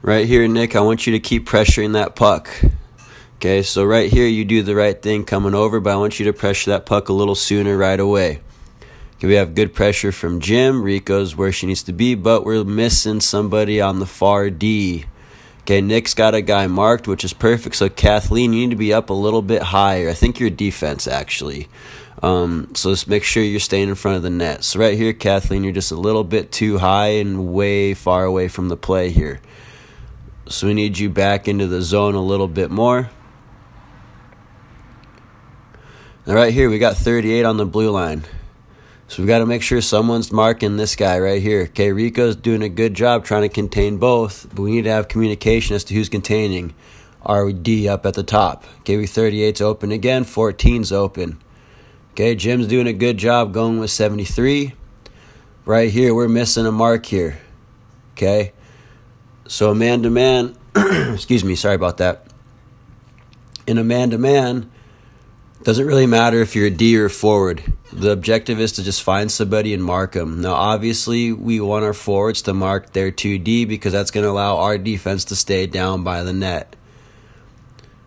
Right here, Nick, I want you to keep pressuring that puck. Okay, so right here you do the right thing coming over, but I want you to pressure that puck a little sooner right away. Okay, we have good pressure from Jim. Rico's where she needs to be, but we're missing somebody on the far D. Okay, Nick's got a guy marked, which is perfect. So Kathleen, you need to be up a little bit higher. I think your defense, actually. So just make sure you're staying in front of the net. So right here, Kathleen, you're just a little bit too high and way far away from the play here. So we need you back into the zone a little bit more. And right here, we got 38 on the blue line. So we've got to make sure someone's marking this guy right here. Okay, Rico's doing a good job trying to contain both, but we need to have communication as to who's containing our D up at the top. Okay, we 38's open again, 14's open. Okay, Jim's doing a good job going with 73. Right here, we're missing a mark here. Okay, so a man-to-man, excuse me, sorry about that. In a man-to-man, doesn't really matter if you're a D or a forward. The objective is to just find somebody and mark them. Now, obviously, we want our forwards to mark their 2D because that's going to allow our defense to stay down by the net.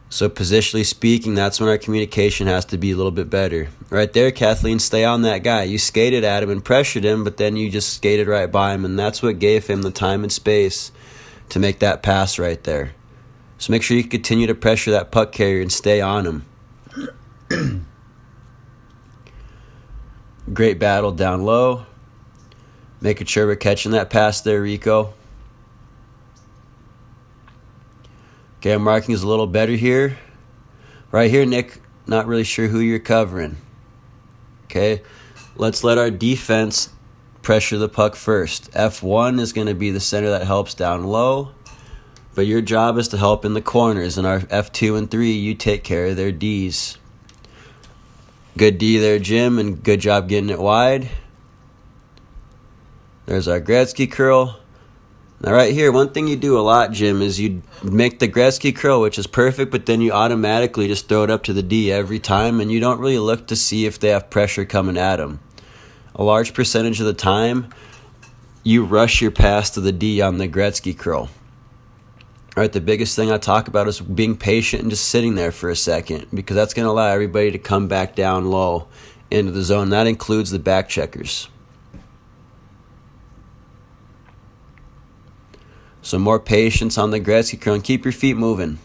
So positionally speaking, that's when our communication has to be a little bit better. Right there, Kathleen, stay on that guy. You skated at him and pressured him, but then you just skated right by him, and that's what gave him the time and space to make that pass right there. So make sure you continue to pressure that puck carrier and stay on him. Great battle down low. Making sure we're catching that pass there, Rico. Okay, our marking is a little better here. Right here, Nick, not really sure who you're covering. Okay, let's let our defense pressure the puck first. F1 is going to be the center that helps down low, but your job is to help in the corners, and our F2 and 3, you take care of their Ds. Good D there, Jim, and good job getting it wide. There's our Gretzky curl. Now right here, one thing you do a lot, Jim, is you make the Gretzky curl, which is perfect, but then you automatically just throw it up to the D every time, and you don't really look to see if they have pressure coming at them. A large percentage of the time, you rush your pass to the D on the Gretzky curl. All right, the biggest thing I talk about is being patient and just sitting there for a second, because that's going to allow everybody to come back down low into the zone. That includes the back checkers. So more patience on the Gretzky curl and keep your feet moving.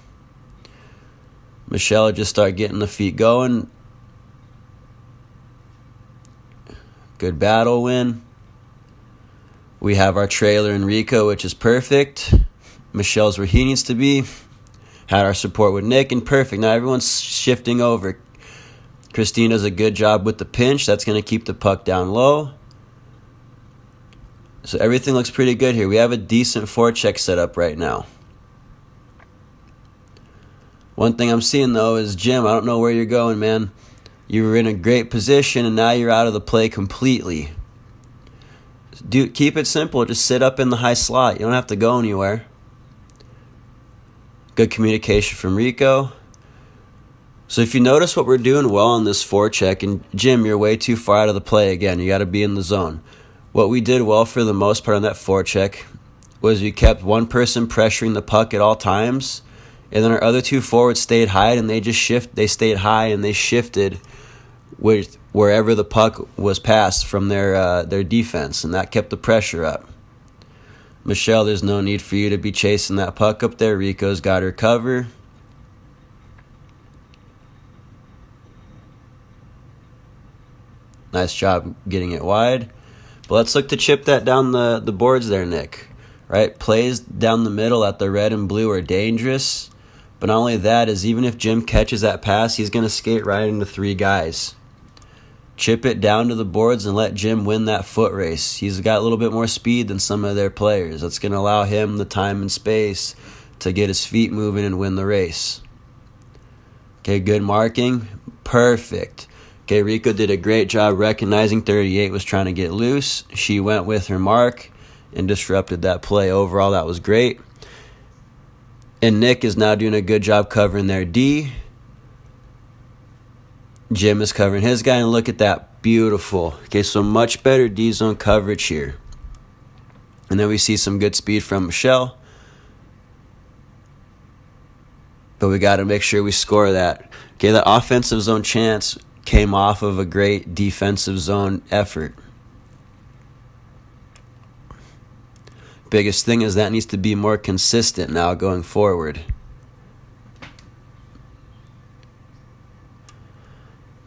Michelle, just start getting the feet going. Good battle win. We have our trailer in Rico, which is perfect. Michelle's where he needs to be. Had our support with Nick, and perfect. Now everyone's shifting over. Christine does a good job with the pinch. That's going to keep the puck down low. So everything looks pretty good here. We have a decent forecheck set up right now. One thing I'm seeing, though, is Jim, I don't know where you're going, man. You were in a great position, and now you're out of the play completely. Dude, keep it simple. Just sit up in the high slot. You don't have to go anywhere. Good communication from Rico. So if you notice what we're doing well on this forecheck, and Jim, you're way too far out of the play again. You got to be in the zone. What we did well for the most part on that forecheck was we kept one person pressuring the puck at all times, and then our other two forwards stayed high, and they stayed high and they shifted with wherever the puck was passed from their defense, and that kept the pressure up. Michelle, there's no need for you to be chasing that puck up there. Rico's got her cover. Nice job getting it wide. But let's look to chip that down the boards there, Nick. Right? Plays down the middle at the red and blue are dangerous. But not only that, is even if Jim catches that pass, he's going to skate right into 3 guys. Chip it down to the boards and let Jim win that foot race. He's got a little bit more speed than some of their players. That's going to allow him the time and space to get his feet moving and win the race. Okay, good marking. Perfect. Okay, Rico did a great job recognizing 38 was trying to get loose. She went with her mark and disrupted that play. Overall, that was great. And Nick is now doing a good job covering their D. Jim is covering his guy, and look at that. Beautiful. Okay, so much better D-zone coverage here. And then we see some good speed from Michelle. but we got to make sure we score that. Okay, the offensive zone chance came off of a great defensive zone effort. Biggest thing is that needs to be more consistent now going forward.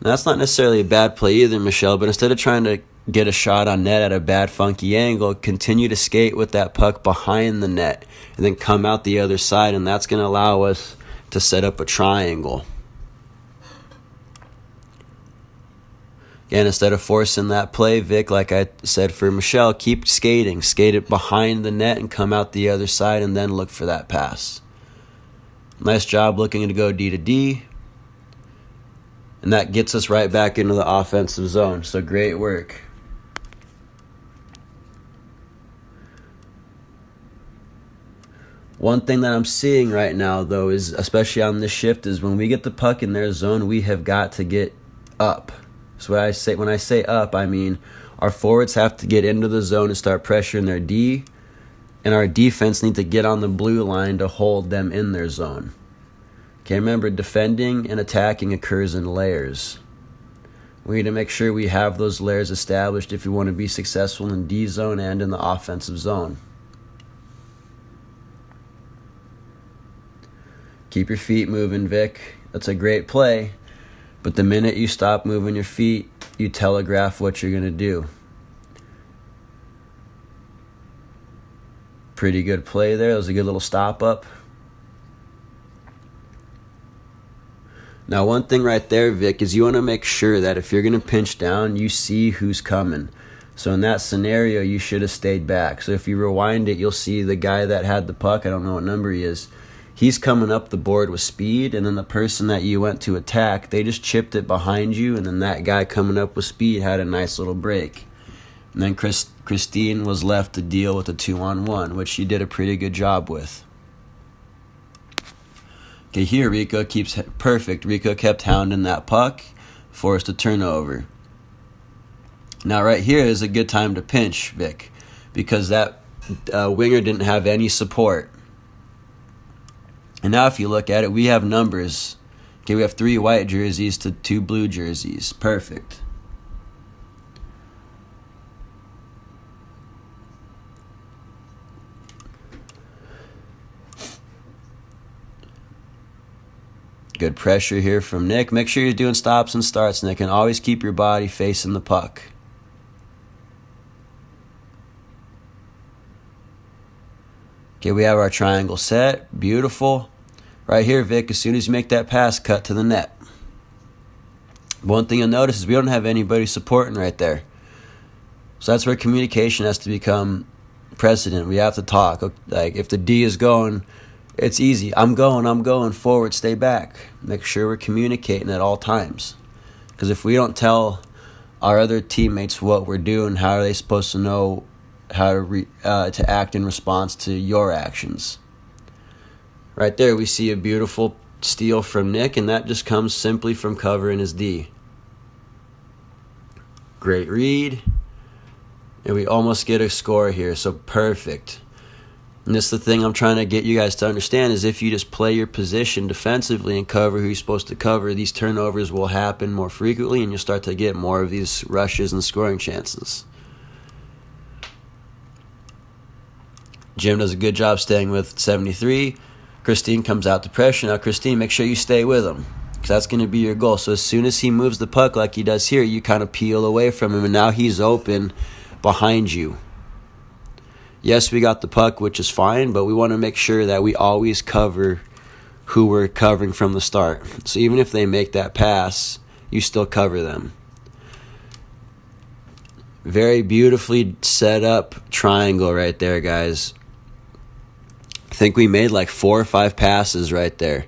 Now, that's not necessarily a bad play either, Michelle, but instead of trying to get a shot on net at a bad funky angle, continue to skate with that puck behind the net and then come out the other side, and that's going to allow us to set up a triangle. Again, instead of forcing that play, Vic, like I said for Michelle, keep skating. Skate it behind the net and come out the other side and then look for that pass. Nice job looking to go D to D. And that gets us right back into the offensive zone. So great work. One thing that I'm seeing right now, though, is especially on this shift, is when we get the puck in their zone, we have got to get up. So when I say up, I mean our forwards have to get into the zone and start pressuring their D, and our defense need to get on the blue line to hold them in their zone. Okay, remember, defending and attacking occurs in layers. We need to make sure we have those layers established if we want to be successful in D zone and in the offensive zone. Keep your feet moving, Vic. That's a great play. But the minute you stop moving your feet, you telegraph what you're going to do. Pretty good play there. That was a good little stop up. Now, one thing right there, Vic, is you want to make sure that if you're going to pinch down, you see who's coming. So in that scenario, you should have stayed back. So if you rewind it, you'll see the guy that had the puck, I don't know what number he is, he's coming up the board with speed, and then the person that you went to attack, they just chipped it behind you, and then that guy coming up with speed had a nice little break. And then Christine was left to deal with a 2-on-1, which she did a pretty good job with. Okay, here Rico keeps perfect. Rico kept hounding that puck, forced a turnover. Now right here is a good time to pinch, Vic, because that winger didn't have any support. And now if you look at it, we have numbers. Okay, we have 3 white jerseys to 2 blue jerseys. Perfect. Good pressure here from Nick. Make sure you're doing stops and starts, Nick, and always keep your body facing the puck. Okay, we have our triangle set. Beautiful. Right here, Vic, as soon as you make that pass, cut to the net. One thing you'll notice is we don't have anybody supporting right there. So that's where communication has to become precedent. We have to talk. Like if the D is going, it's easy. I'm going forward, stay back. Make sure we're communicating at all times. Because if we don't tell our other teammates what we're doing, how are they supposed to know how to act in response to your actions? Right there, we see a beautiful steal from Nick, and that just comes simply from covering his D. Great read. And we almost get a score here, so perfect. And this is the thing I'm trying to get you guys to understand, is if you just play your position defensively and cover who you're supposed to cover, these turnovers will happen more frequently, and you'll start to get more of these rushes and scoring chances. Jim does a good job staying with 73. Christine comes out to pressure. Now, Christine, make sure you stay with him, because that's going to be your goal. So as soon as he moves the puck like he does here, you kind of peel away from him, and now he's open behind you. Yes, we got the puck, which is fine, but we want to make sure that we always cover who we're covering from the start. So even if they make that pass, you still cover them. Very beautifully set up triangle right there, guys. I think we made like 4 or 5 passes right there.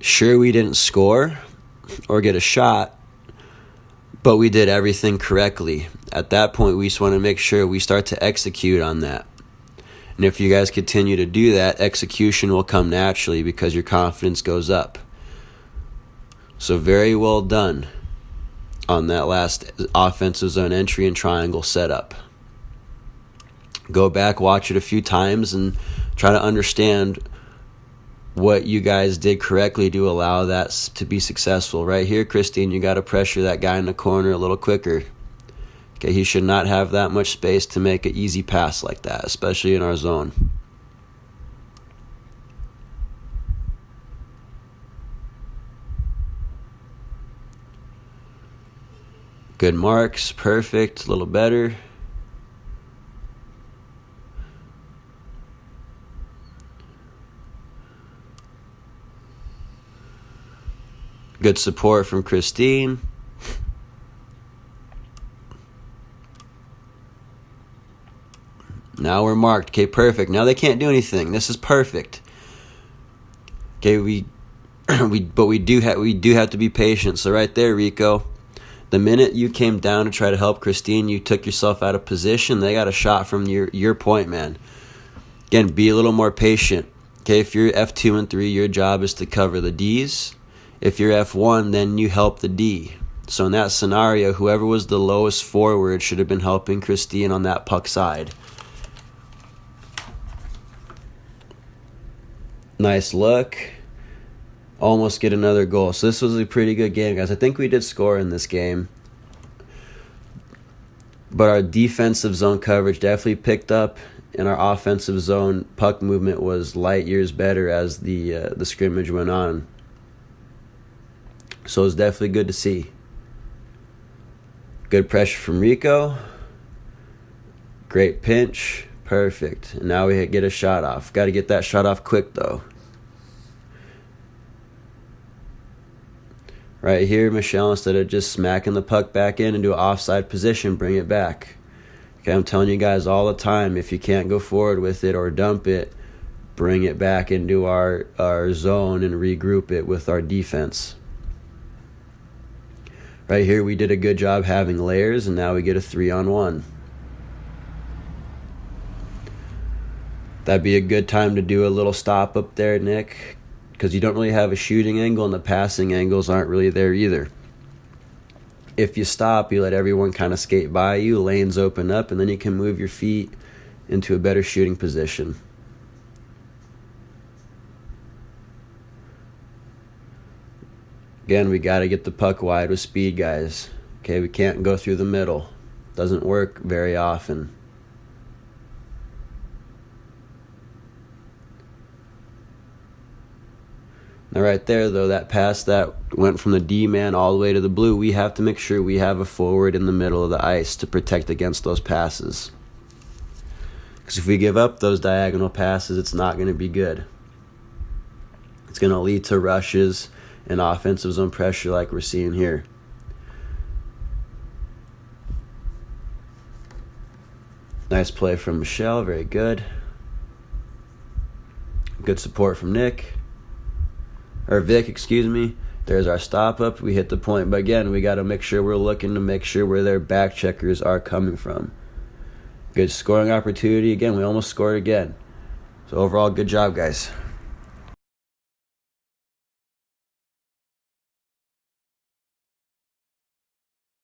Sure, we didn't score or get a shot, but we did everything correctly. At that point, we just want to make sure we start to execute on that. And if you guys continue to do that, execution will come naturally because your confidence goes up. So very well done on that last offensive zone entry and triangle setup. Go back, watch it a few times, and try to understand what you guys did correctly to allow that to be successful. Right here, Christine, you got to pressure that guy in the corner a little quicker. Okay, he should not have that much space to make an easy pass like that, especially in our zone. Good marks, perfect, a little better. Good support from Christine. Now we're marked. Okay, perfect. Now they can't do anything. This is perfect. Okay, we do have to be patient. So right there, Rico, the minute you came down to try to help Christine, you took yourself out of position. They got a shot from your point man. Again, be a little more patient. Okay, if you're F2 and 3, your job is to cover the Ds. If you're F1, then you help the D. So in that scenario, whoever was the lowest forward should have been helping Christine on that puck side. Nice look. Almost get another goal. So this was a pretty good game, guys. I think we did score in this game. But our defensive zone coverage definitely picked up, and our offensive zone puck movement was light years better as the scrimmage went on. So it's definitely good to see. Good pressure from Rico. Great pinch. Perfect. And now we get a shot off. Got to get that shot off quick, though. Right here, Michelle, instead of just smacking the puck back in into an offside position, bring it back. Okay, I'm telling you guys all the time, if you can't go forward with it or dump it, bring it back into our zone and regroup it with our defense. Right here, we did a good job having layers, and now we get a 3-on-1. That'd be a good time to do a little stop up there, Nick, because you don't really have a shooting angle, and the passing angles aren't really there either. If you stop, you let everyone kind of skate by you, lanes open up, and then you can move your feet into a better shooting position. Again, we got to get the puck wide with speed, guys. Okay, we can't go through the middle. Doesn't work very often. Now right there, though, that pass that went from the D-man all the way to the blue, we have to make sure we have a forward in the middle of the ice to protect against those passes. Because if we give up those diagonal passes, it's not going to be good. It's going to lead to rushes and offensive zone pressure like we're seeing here. Nice play from Michelle, very good. Good support from Nick. Or Vic, excuse me. There's our stop up. We hit the point. But again, we got to make sure we're looking to make sure where their back checkers are coming from. Good scoring opportunity. Again, we almost scored again. So overall, good job, guys.